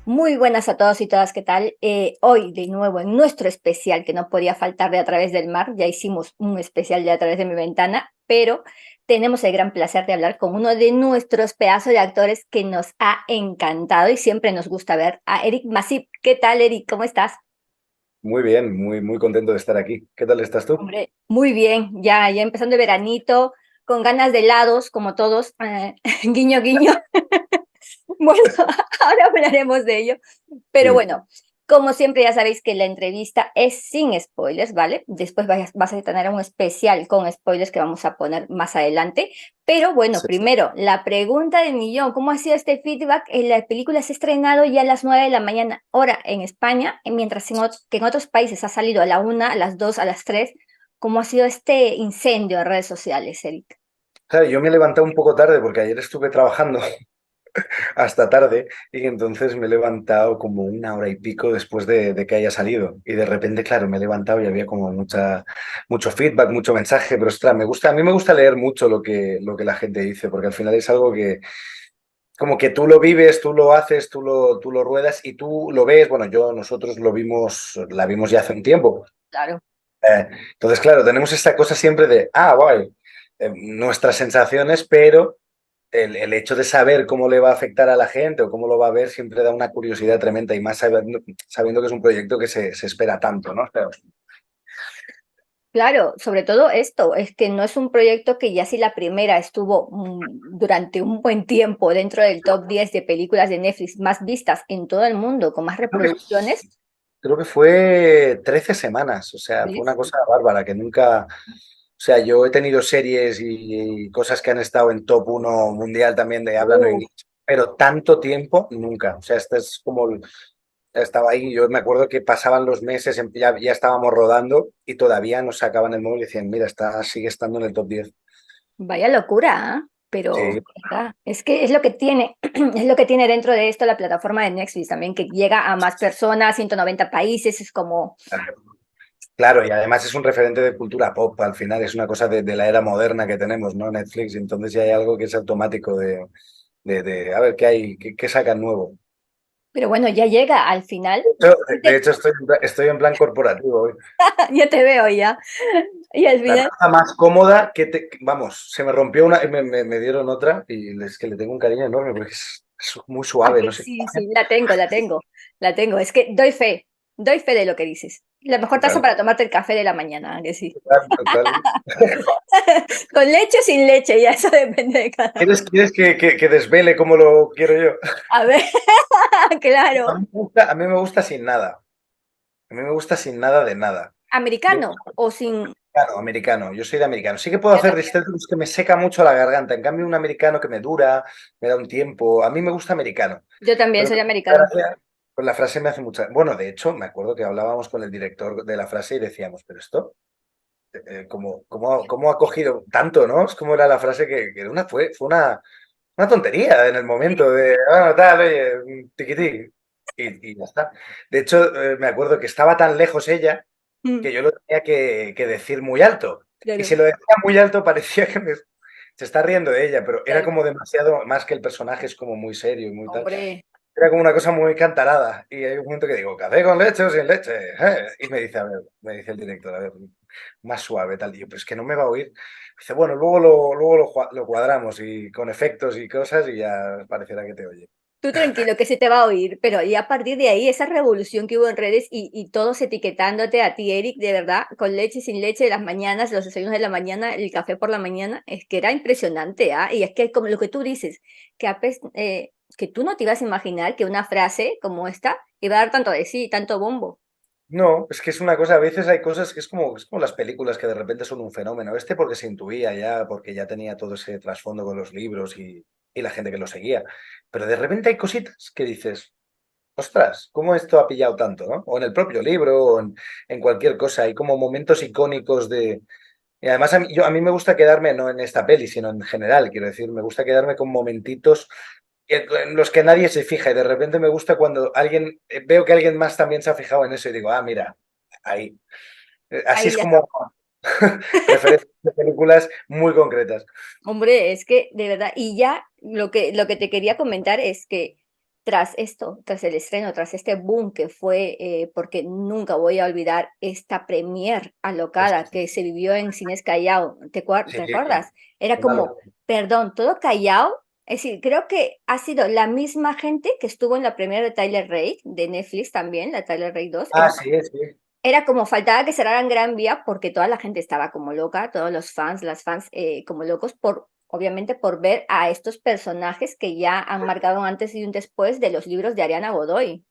Muy buenas a todos y todas, ¿qué tal? Hoy de nuevo en nuestro especial que no podía faltar de A Través del Mar, ya hicimos un especial de A Través de mi Ventana, pero tenemos el gran placer de hablar con uno de nuestros pedazos de actores que nos ha encantado y siempre nos gusta ver, a Eric Masip. ¿Qué tal, Eric? ¿Cómo estás? Muy bien, muy contento de estar aquí. ¿Qué tal estás tú? Hombre, muy bien, ya empezando el veranito, con ganas de helados, como todos, guiño, guiño. Bueno, ahora hablaremos de ello. Pero Sí, bueno, como siempre ya sabéis que la entrevista es sin spoilers, ¿vale? Después vas a tener un especial con spoilers que vamos a poner más adelante. Pero bueno, sí. primero, la pregunta del millón, ¿cómo ha sido este feedback? La película se ha estrenado ya a las 9 de la mañana, hora en España, mientras que en otros países ha salido a la 1, a las 2, a las 3. ¿Cómo ha sido este incendio en redes sociales, Eric? Claro, yo me he levantado un poco tarde porque ayer estuve trabajando hasta tarde y entonces me he levantado como una hora y pico después de que haya salido. Y de repente, claro, me he levantado y había como mucho feedback, mucho mensaje, pero ostras, a mí me gusta leer mucho lo que la gente dice, porque al final es algo que como que tú lo vives, tú lo haces, tú lo ruedas y tú lo ves. Bueno, nosotros la vimos ya hace un tiempo. Claro. Entonces, claro, tenemos esta cosa siempre de, guay, nuestras sensaciones, pero el hecho de saber cómo le va a afectar a la gente o cómo lo va a ver siempre da una curiosidad tremenda y más sabiendo que es un proyecto que se espera tanto, ¿no? Pero, Claro, sobre todo esto, es que no es un proyecto que ya si la primera estuvo durante un buen tiempo dentro del top 10 de películas de Netflix más vistas en todo el mundo, con más creo que, reproducciones, creo que fue 13 semanas, o sea, fue una ¿ves? cosa bárbara que nunca, o sea, yo he tenido series y cosas que han estado en top uno mundial también de habla no Uh, inglés, pero tanto tiempo nunca, o sea, este es como estaba ahí, yo me acuerdo que pasaban los meses, ya estábamos rodando y todavía nos sacaban el móvil y decían, mira, sigue estando en el top 10. Vaya locura, ¿ah? Pero Sí, es que es lo que tiene, es lo que tiene dentro de esto la plataforma de Netflix también, que llega a más personas, 190 países, es como, claro, y además es un referente de cultura pop, al final es una cosa de la era moderna que tenemos, ¿no? Netflix, entonces ya hay algo que es automático a ver qué hay, qué sacan nuevo. pero bueno, ya llega al final. De hecho, estoy en plan corporativo hoy. Ya te veo ya. Y al La final. taza más cómoda vamos, se me rompió una y me dieron otra y es que le tengo un cariño enorme porque es muy Ah, suave, que no sé. sí, sí, la tengo. Es que doy fe de lo que dices. La mejor taza Total, para tomarte el café de la mañana, ¿a que sí. total. Con leche o sin leche, ya eso depende de cada uno. ¿Quieres que desvele cómo lo quiero yo? A ver, A claro. mí me gusta sin nada. A mí me gusta sin nada de nada. Me ¿Americano gusta o sin? americano, americano. Yo soy de americano. Sí que puedo Yo hacer también. risottos que me seca mucho la garganta. En cambio, un americano que me dura, me da un tiempo. A mí me gusta americano. Yo también Pero soy americano. gracias, pues la frase me hace mucha. Bueno, de hecho, me acuerdo que hablábamos con el director de la frase y decíamos, pero esto, ¿cómo ha cogido tanto, no? Es como era la frase que era fue una tontería en el momento de, tal, oye, tiquití. Y ya está. De hecho, me acuerdo que estaba tan lejos ella Mm, que yo lo tenía que decir muy alto. Y claro, si lo decía muy alto parecía se está riendo de ella, pero era claro. como demasiado, más que el personaje es como muy serio y muy tal. Hombre, Era como una cosa muy cantarada. Y hay un momento que digo, ¿café con leche o sin leche? Y me dice, a ver, me dice el director, a ver, más suave, tal. Y yo, pero es que no me va a oír. Dice, bueno, luego lo cuadramos y con efectos y cosas y ya parecerá que te oye. tú tranquilo que se te va a oír, pero ya a partir de ahí, esa revolución que hubo en redes y todos etiquetándote a ti, Eric, de verdad, con leche, sin leche, de las mañanas, los desayunos de la mañana, el café por la mañana, es que era impresionante, ¿ah? Y es que como lo que tú dices, que tú no te ibas a imaginar que una frase como esta iba a dar tanto de sí, tanto bombo. No, es que es una cosa, a veces hay cosas que es como las películas que de repente son un fenómeno. Este porque se intuía ya, porque ya tenía todo ese trasfondo con los libros y la gente que lo seguía. Pero de repente hay cositas que dices, ostras, ¿cómo esto ha pillado tanto, no? O en el propio libro, o en cualquier cosa. Hay como momentos icónicos de. Y además a mí me gusta quedarme, no en esta peli, sino en general, quiero decir, me gusta quedarme con momentitos en los que nadie se fija y de repente me gusta cuando veo que alguien más también se ha fijado en eso y digo, mira, ahí. Así Ahí es ya. como referencias de películas muy concretas. Hombre, es que de verdad, y ya lo que te quería comentar es que tras esto, tras el estreno, tras este boom que fue, porque nunca voy a olvidar esta premier Pues, alocada que se vivió en Cines Callao, sí, te acuerdas? Era una como, locura. perdón, todo Callao, es decir, creo que ha sido la misma gente que estuvo en la premier de Tyler Rake, de Netflix también, la Tyler Rake 2. Ah, sí, sí. Era como faltaba que cerraran Gran Vía porque toda la gente estaba como loca, todos los fans, las fans como locos por, obviamente, por ver a estos personajes que ya han marcado un antes y un después de los libros de Ariana Godoy.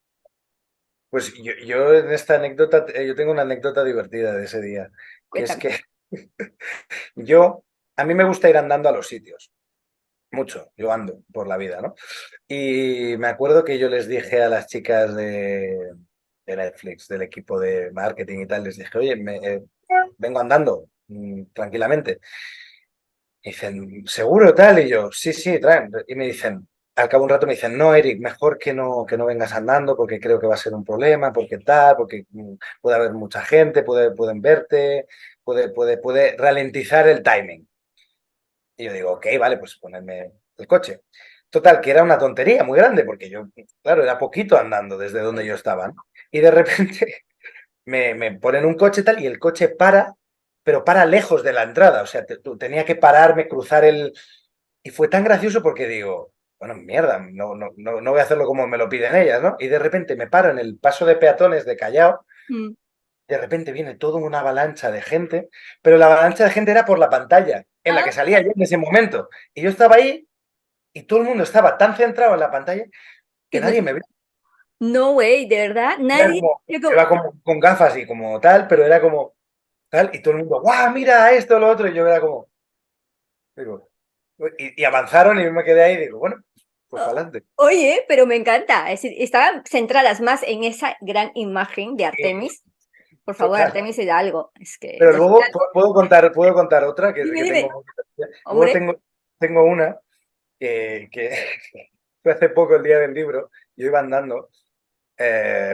Pues yo en esta anécdota, yo tengo una anécdota divertida de ese día, que es Cuéntame. que yo, a mí me gusta ir andando a los sitios, mucho, yo ando por la vida, ¿no? Y me acuerdo que yo les dije a las chicas de Netflix, del equipo de marketing y tal, les dije, oye, vengo andando tranquilamente. Y dicen, ¿seguro tal? Y yo, sí, sí, traen. Y me dicen, al cabo de un rato me dicen, no, Eric, mejor que no vengas andando porque creo que va a ser un problema, porque tal, porque puede haber mucha gente, pueden verte, puede ralentizar el timing. Y yo digo, ok, vale, pues ponerme el coche. Total, que era una tontería muy grande, porque yo, claro, era poquito andando desde donde yo estaba, ¿no? Y de repente me ponen un coche tal y el coche para, pero para lejos de la entrada. O sea, tenía que pararme, cruzar el... Y fue tan gracioso porque digo, bueno, mierda, no voy a hacerlo como me lo piden ellas, ¿no? Y de repente me paro en el paso de peatones de Callao, Mm. de repente viene toda una avalancha de gente, pero la avalancha de gente era por la pantalla en la Ah, que salía yo en ese momento. Y yo estaba ahí y todo el mundo estaba tan centrado en la pantalla que que no, nadie me vio. no, güey, de verdad, Era nadie. como, Yo iba como, como con gafas y como tal, pero era como tal, y todo el mundo, ¡guau, mira esto, lo otro! Y yo era como, digo, y avanzaron y yo me quedé ahí y digo, bueno, pues "Oh, para adelante. oye, pero me encanta. Es decir, estaban centradas más en esa gran imagen de Artemis. Por favor, Total. Artemis Hidalgo. Es que Pero los luego puedo contar otra dime, que dime, tengo. Luego hombre. tengo una que fue hace poco el día del libro. Yo iba andando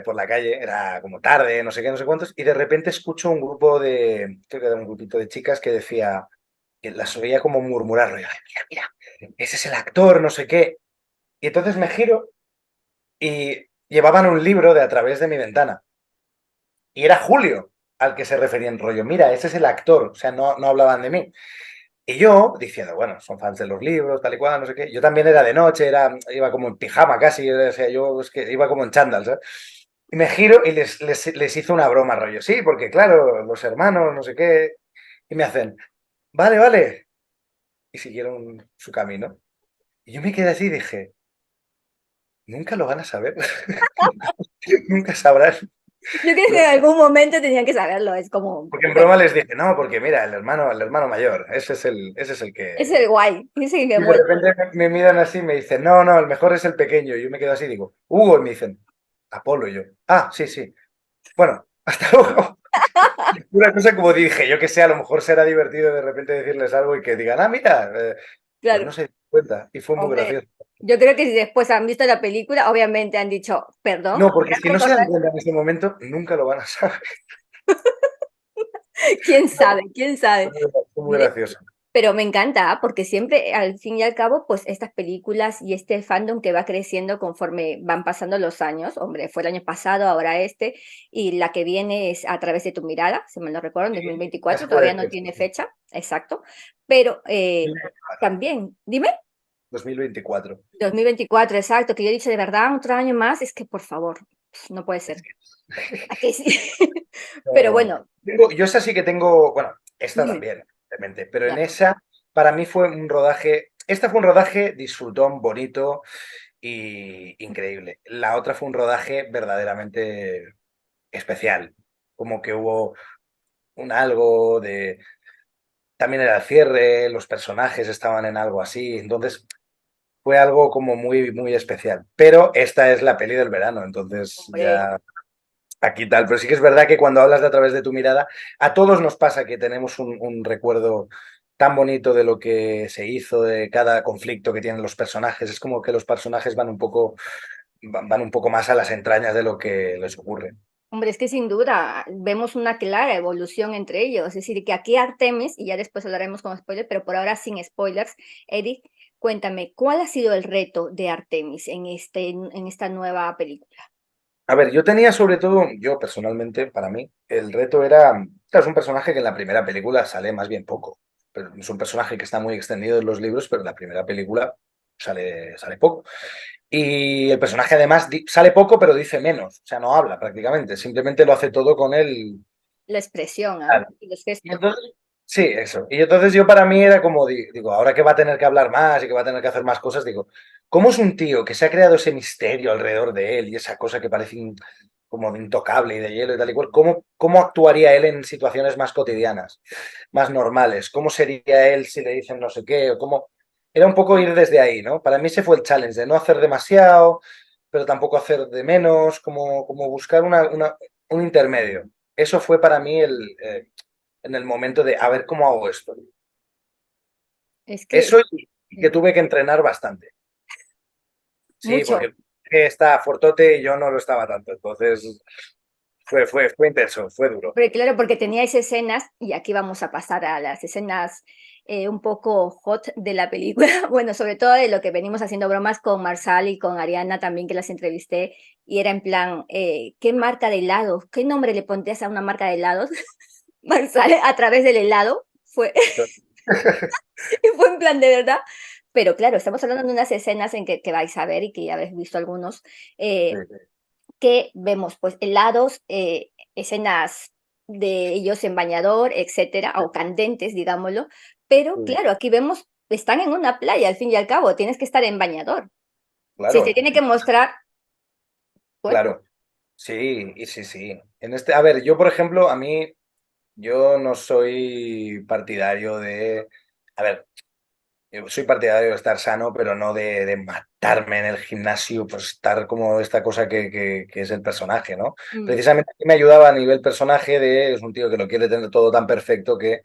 por la calle, era como tarde, no sé qué, no sé cuántos, y de repente escucho un grupo creo que era un grupito de chicas que decía, que las oía como murmurar, rollo, "Ay, mira, mira, ese es el actor, no sé qué". Y entonces me giro y llevaban un libro de A través de mi ventana. Y era Julio al que se referían, rollo, mira, ese es el actor, o sea, no hablaban de mí. Y yo, diciendo, bueno, son fans de los libros, tal y cual, no sé qué. Yo también era de noche, iba como en pijama casi, o sea, yo es que iba como en chándal, ¿sabes? Y me giro y les hizo una broma, rollo, sí, porque claro, los hermanos, no sé qué. Y me hacen, vale, vale. Y siguieron su camino. Y yo me quedé así y dije, nunca lo van a saber. Nunca sabrán. Yo creo que en algún momento tenían que saberlo. Es como, Porque en bueno, broma les dije, no, porque mira, el hermano mayor, ese es el es que... el guay. Ese que Y de mola. repente me miran así y me dicen, no, no, el mejor es el pequeño. Y yo me quedo así y digo, Hugo, y me dicen, Apolo, y yo, ah, sí, sí. Bueno, hasta luego. Una cosa como dije, yo que sé, a lo mejor será divertido de repente decirles algo y que digan, ah, mira, pues Claro, no se dio cuenta. Y fue muy hombre. gracioso. Yo creo que si después han visto la película, obviamente han dicho, perdón, No, porque ¿podrás si no se dan recordar? cuenta en ese momento, nunca lo van a saber. ¿Quién sabe? ¿Quién sabe? Fue muy Hombre, gracioso. pero me encanta, ¿ah? Porque siempre, al fin y al cabo, pues estas películas y este fandom que va creciendo conforme van pasando los años, hombre, fue el año pasado, ahora este, y la que viene es A través de tu mirada, si mal no recuerdo, en Sí, 2024, ese puede todavía no ser. tiene fecha, exacto, pero también, dime, 2024. 2024, exacto, que yo he dicho de verdad, otro año más, es que por favor, no puede Es ser. que ¿A que sí? Pero no. bueno, Yo esa sí que tengo, bueno, esta dime, también, obviamente, pero en ya. esa, para mí fue un rodaje, esta fue un rodaje disfrutón, bonito y increíble. La otra fue un rodaje verdaderamente especial, como que hubo un algo de, también era el cierre, los personajes estaban en algo así, entonces fue algo como muy, muy especial. Pero esta es la peli del verano, entonces Hombre, ya aquí tal, pero sí que es verdad que cuando hablas de A través de tu mirada, a todos nos pasa que tenemos un recuerdo tan bonito de lo que se hizo, de cada conflicto que tienen los personajes. Es como que los personajes van un poco más a las entrañas de lo que les ocurre. hombre, es que sin duda vemos una clara evolución entre ellos. Es decir, que aquí Artemis, y ya después hablaremos con spoilers, pero por ahora sin spoilers, Eric, Cuéntame, ¿cuál ha sido el reto de Artemis en esta nueva película? A ver, yo tenía sobre todo, yo personalmente, para mí, el reto era, claro, es un personaje que en la primera película sale más bien poco, pero es un personaje que está muy extendido en los libros, pero en la primera película sale poco. Y el personaje además sale poco, pero dice menos, o sea, no habla prácticamente, simplemente lo hace todo con el... La expresión, ¿ah? Y los Y gestos. entonces, sí, eso. Y entonces yo para mí era como, digo, ahora que va a tener que hablar más y que va a tener que hacer más cosas, digo, ¿cómo es un tío que se ha creado ese misterio alrededor de él y esa cosa que parece como de intocable y de hielo y tal y cual? ¿Cómo actuaría él en situaciones más cotidianas, más normales? ¿Cómo sería él si le dicen no sé qué? O cómo... Era un poco ir desde ahí, ¿no? Para mí ese fue el challenge, de no hacer demasiado, pero tampoco hacer de menos, como buscar un intermedio. Eso fue para mí en el momento de a ver cómo hago esto. Es que Eso y que tuve que entrenar bastante. Sí, mucho. porque está fortote y yo no lo estaba tanto. Entonces fue intenso, fue duro. Pero claro, porque teníais escenas, y aquí vamos a pasar a las escenas un poco hot de la película, bueno, sobre todo de lo que venimos haciendo bromas con Marsal y con Ariana también, que las entrevisté, y era en plan, ¿qué marca de helados? ¿Qué nombre le pondrías a una marca de helados? Marsal a través del helado, fue, fue en plan de verdad. Pero claro, estamos hablando de unas escenas en que vais a ver y que ya habéis visto algunos, Sí, eh, que vemos pues helados, escenas de ellos en bañador, etcétera, o candentes, digámoslo, pero sí, claro, aquí vemos, están en una playa, al fin y al cabo, tienes que estar en bañador. Si se claro, tiene que mostrar cuerpo. claro. Sí, y sí, sí. A ver, yo por ejemplo, yo no soy partidario de, a ver, yo soy partidario de estar sano, pero no de matarme en el gimnasio por estar como esta cosa que es el personaje, ¿no? Mm, Precisamente a mí me ayudaba a nivel personaje es un tío que lo quiere tener todo tan perfecto que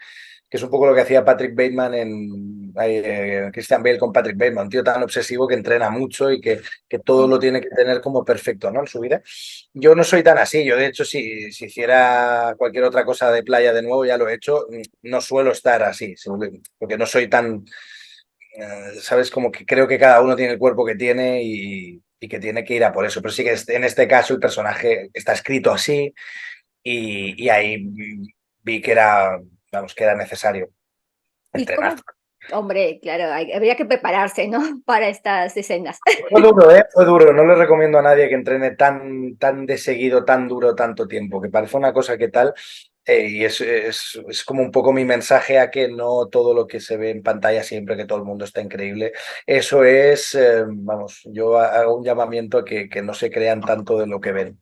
es un poco lo que hacía Patrick Bateman Christian Bale con Patrick Bateman, un tío tan obsesivo que entrena mucho y que todo mm. lo tiene que tener como perfecto, ¿no? En su vida. Yo no soy tan así, yo de hecho si hiciera cualquier otra cosa de playa de nuevo, ya lo he hecho, no suelo estar así, porque no soy tan ¿sabes? Como que creo que cada uno tiene el cuerpo que tiene y que tiene que ir a por eso. Pero sí que en este caso el personaje está escrito así y ahí vi vamos, que era necesario ¿Y entrenar. cómo? Hombre, claro, habría que prepararse, ¿no? Para estas escenas. Fue duro, ¿eh? Fue duro. No le recomiendo a nadie que entrene tan de seguido, tan duro, tanto tiempo, que parece una cosa que tal. Y es como un poco mi mensaje a que no todo lo que se ve en pantalla siempre, que todo el mundo está increíble. Eso es, vamos, yo hago un llamamiento a que no se crean tanto de lo que ven.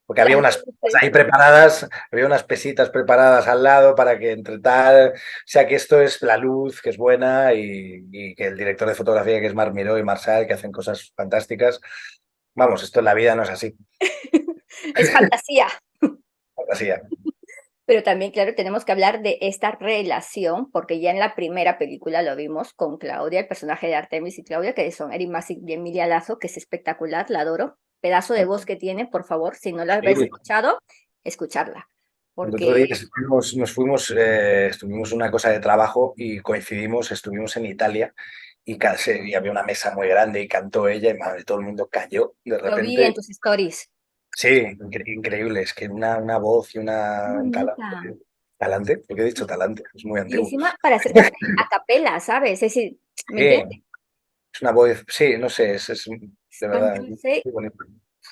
Porque había unas pesas ahí preparadas, había unas pesitas preparadas al lado para que entre tal, o sea que esto es la luz, que es buena, y que el director de fotografía, que es Marc Miró y Marçal, que hacen cosas fantásticas. Vamos, esto en la vida no es así. Es fantasía. Fantasía. Pero también, claro, tenemos que hablar de esta relación, porque ya en la primera película lo vimos con Claudia, el personaje de Artemis y Claudia, que son Eric Masick y Emilia Lazo, que es espectacular, la adoro. Pedazo de voz que tiene, por favor, si no la habéis Sí, escuchado, escucharla. el otro día Porque nos fuimos, estuvimos una cosa de trabajo y coincidimos, estuvimos en Italia y había una mesa muy grande y cantó ella y madre, todo el mundo cayó de lo vi en repente. tus stories. Sí, increíble, es que una voz y Qué un talante. bonita. ¿Talante? ¿Por qué he dicho talante? Es muy Y antiguo. encima para hacer cantar a capela, ¿sabes? Es decir, ¿me Sí, entiendes? es una voz, sí, no sé, Es de tan verdad, dulce, muy bonito.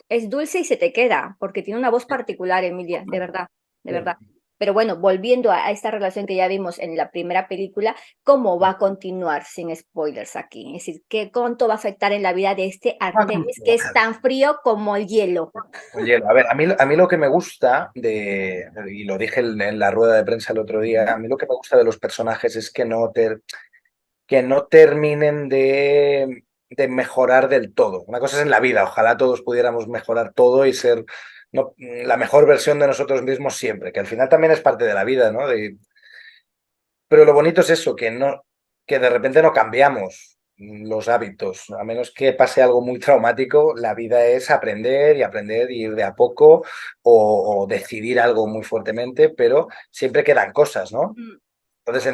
es dulce y se te queda, porque tiene una voz particular, Emilia, de verdad, de verdad. Sí. Pero bueno, volviendo a esta relación que ya vimos en la primera película, ¿cómo va a continuar sin spoilers aquí? Es decir, ¿qué cuánto va a afectar en la vida de este Artemis que es tan frío como el hielo? Oye, a ver, a mí lo que me gusta y lo dije en la rueda de prensa el otro día, Ujú. a mí lo que me gusta de los personajes es que no terminen de mejorar del todo. Una cosa es en la vida, ojalá todos pudiéramos mejorar todo y ser la mejor versión de nosotros mismos siempre, que al final también es parte de la vida, ¿no? Pero lo bonito es eso, que de repente no cambiamos los hábitos, a menos que pase algo muy traumático, la vida es aprender y ir de a poco o decidir algo muy fuertemente, pero siempre quedan cosas, ¿no? Mm, Entonces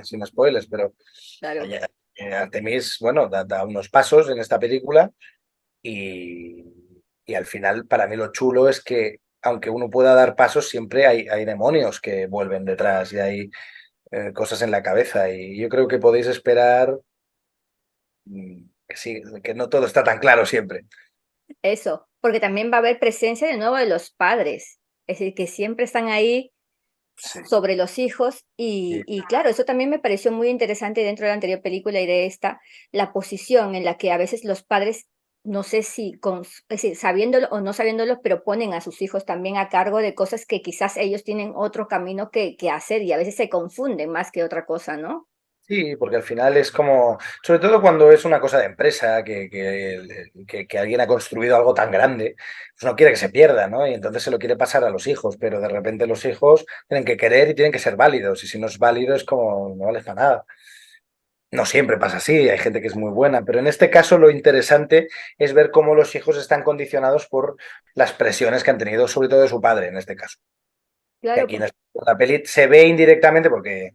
sin spoilers, pero claro. Artemis, bueno, da unos pasos en esta película y, y al final para mí lo chulo es que aunque uno pueda dar pasos, siempre hay demonios que vuelven detrás y hay cosas en la cabeza y yo creo que podéis esperar que sí, que no todo está tan claro siempre. Eso, porque también va a haber presencia de nuevo de los padres, es decir, que siempre están ahí Sí. sobre los hijos y claro, eso también me pareció muy interesante dentro de la anterior película y de esta, la posición en la que a veces los padres, no sé si es decir, sabiéndolo o no sabiéndolo, pero ponen a sus hijos también a cargo de cosas que quizás ellos tienen otro camino que hacer y a veces se confunden más que otra cosa, ¿no? Sí, porque al final es como, sobre todo cuando es una cosa de empresa, que alguien ha construido algo tan grande, pues no quiere que se pierda, ¿no? Y entonces se lo quiere pasar a los hijos, pero de repente los hijos tienen que querer y tienen que ser válidos, y si no es válido es como, no vale para nada. No siempre pasa así, hay gente que es muy buena, pero en este caso lo interesante es ver cómo los hijos están condicionados por las presiones que han tenido, sobre todo de su padre, en este caso. Que Claro, aquí en la peli se ve indirectamente porque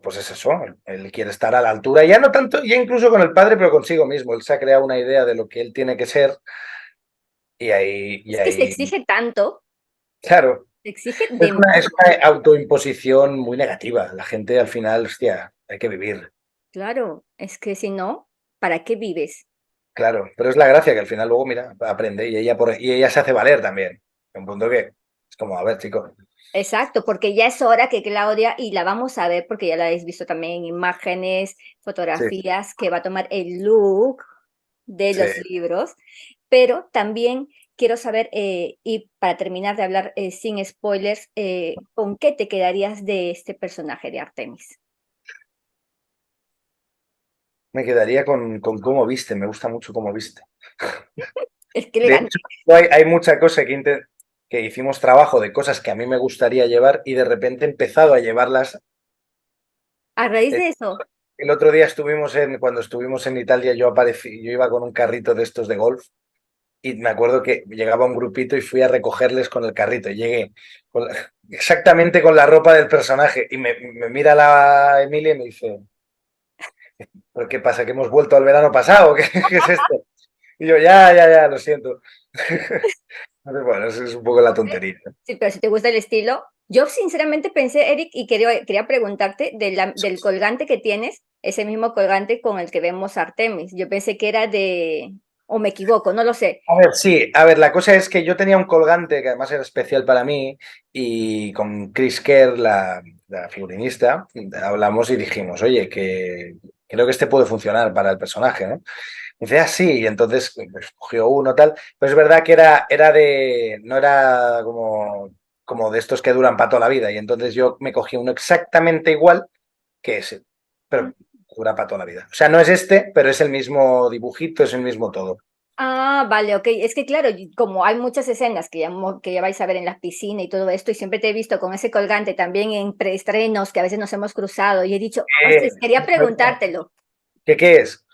pues es eso, él quiere estar a la altura, ya no tanto, ya incluso con el padre, pero consigo mismo. Él se ha creado una idea de lo que él tiene que ser y es que ahí, claro, se exige es demasiado, una autoimposición muy negativa. La gente al final, hostia, hay que vivir, claro, es que si no, ¿para qué vives? claro, pero es la gracia que al final luego, mira, aprende y ella se hace valer también. Un punto que es como, a ver, chicos, Exacto, porque ya es hora que Claudia, y la vamos a ver porque ya la habéis visto también en imágenes, sí, fotografías, que va a tomar el look de sí. los libros, pero también quiero saber, y para terminar de hablar sin spoilers, ¿con qué te quedarías de este personaje de Artemis? Me quedaría con cómo viste, me gusta mucho cómo viste. Es que De elegante. hecho, hay mucha cosa que hicimos trabajo de cosas que a mí me gustaría llevar y de repente he empezado a llevarlas. A raíz Eh, de eso, El otro día cuando estuvimos en Italia, yo iba con un carrito de estos de golf y me acuerdo que llegaba un grupito y fui a recogerles con el carrito. Y llegué exactamente con la ropa del personaje y me mira la Emilia y me dice, ¿pero qué pasa? ¿Que hemos vuelto al verano pasado? ¿Qué es esto? Y yo, ya, lo siento. Entonces, bueno, eso es un poco la tontería. sí, pero si te gusta el estilo, yo sinceramente pensé, Eric, y quería preguntarte del colgante que tienes, ese mismo colgante con el que vemos a Artemis. Yo pensé que era o me equivoco, no lo sé. A ver, sí, a ver, la cosa es que yo tenía un colgante que además era especial para mí y con Chris Kerr, la figurinista, hablamos y dijimos, oye, que creo que este puede funcionar para el personaje, ¿no? Y dice, ah, sí, y entonces pues, cogió uno tal, pero es verdad que no era como de estos que duran para toda la vida y entonces yo me cogí uno exactamente igual que ese, pero dura para toda la vida. O sea, no es este, pero es el mismo dibujito, es el mismo todo. Ah, vale, ok. Es que claro, como hay muchas escenas que ya vais a ver en la piscina y todo esto, y siempre te he visto con ese colgante también en preestrenos que a veces nos hemos cruzado y he dicho, ostras, quería preguntártelo. ¿Qué es?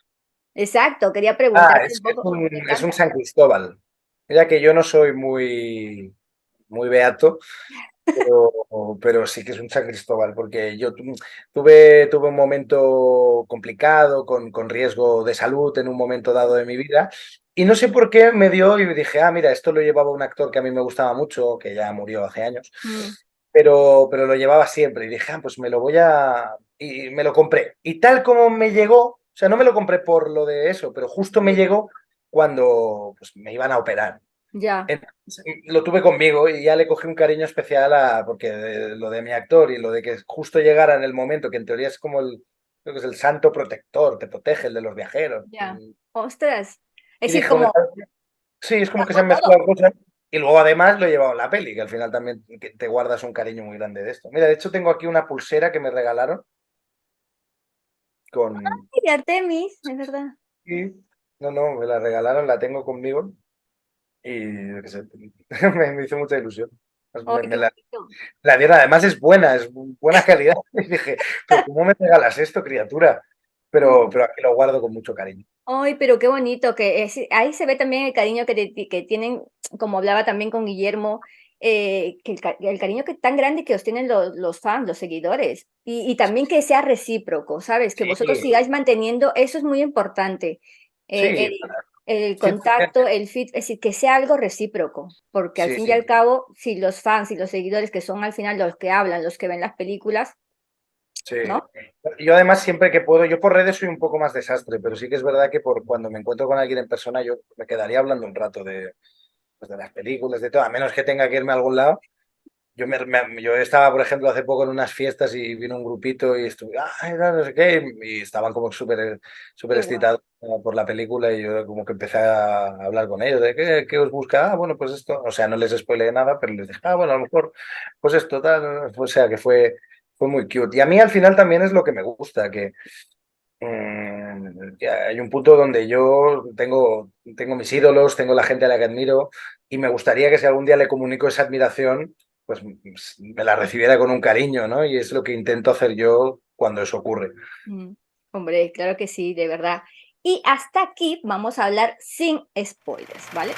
Exacto, quería Ah, preguntarte un es poco un, porque me es un encanta. San Cristóbal. Mira que yo no soy muy beato, pero sí que es un San Cristóbal, porque yo tuve un momento complicado, con riesgo de salud en un momento dado de mi vida, y no sé por qué me dio y dije, ah, mira, esto lo llevaba un actor que a mí me gustaba mucho, que ya murió hace años, Mm, pero lo llevaba siempre, y dije, ah, pues me lo voy a... y me lo compré. Y tal como me llegó, o sea, no me lo compré por lo de eso, pero justo me sí, llegó cuando pues, me iban a operar. ya, Entonces, lo tuve conmigo y ya le cogí un cariño especial porque lo de mi actor y lo de que justo llegara en el momento, que en teoría es como creo que es el santo protector, te protege el de los viajeros. ya. Ostras. Es Y decir, dije, "Joder, como sí, es como que se capó han todo. mezclado cosas. Y luego además lo he llevado en la peli, que al final también te guardas un cariño muy grande de esto. Mira, de hecho tengo aquí una pulsera que me regalaron con... Ay, de Artemis, es verdad. Sí, no, me la regalaron, la tengo conmigo y yo qué sé, me hizo mucha ilusión. Pues Ay, qué bonito. la dieron, además es buena, es buena calidad. Y dije, pero ¿cómo me regalas esto, criatura? Pero aquí lo guardo con mucho cariño. Ay, pero qué bonito que ahí se ve también el cariño que tienen, como hablaba también con Guillermo, que el cariño que tan grande que os tienen los fans, los seguidores, y también que sea recíproco, ¿sabes? Que vosotros Sí, sigáis manteniendo, eso es muy importante. sí, El contacto, 100%. el feed, es decir, que sea algo recíproco, porque al Sí, fin y al cabo, si los fans y los seguidores, que son al final los que hablan, los que ven las películas, sí. ¿no? Yo además siempre que puedo, yo por redes soy un poco más desastre, pero sí que es verdad que por cuando me encuentro con alguien en persona, yo me quedaría hablando un rato de, pues, de las películas, de todo, a menos que tenga que irme a algún lado. Yo estaba, por ejemplo, hace poco en unas fiestas y vino un grupito y estuve, no sé qué, y estaban como súper Qué guay. excitados por la película y yo como que empecé a hablar con ellos de qué os busca, bueno, pues esto, o sea, no les spoileé nada, pero les dije, bueno, a lo mejor, pues esto, tal, o sea, que fue muy cute. Y a mí al final también es lo que me gusta, que hay un punto donde yo tengo mis ídolos, tengo la gente a la que admiro y me gustaría que si algún día le comunico esa admiración, pues me la recibiera con un cariño, ¿no? Y es lo que intento hacer yo cuando eso ocurre. Mm, hombre, claro que sí, de verdad. Y hasta aquí vamos a hablar sin spoilers, ¿vale?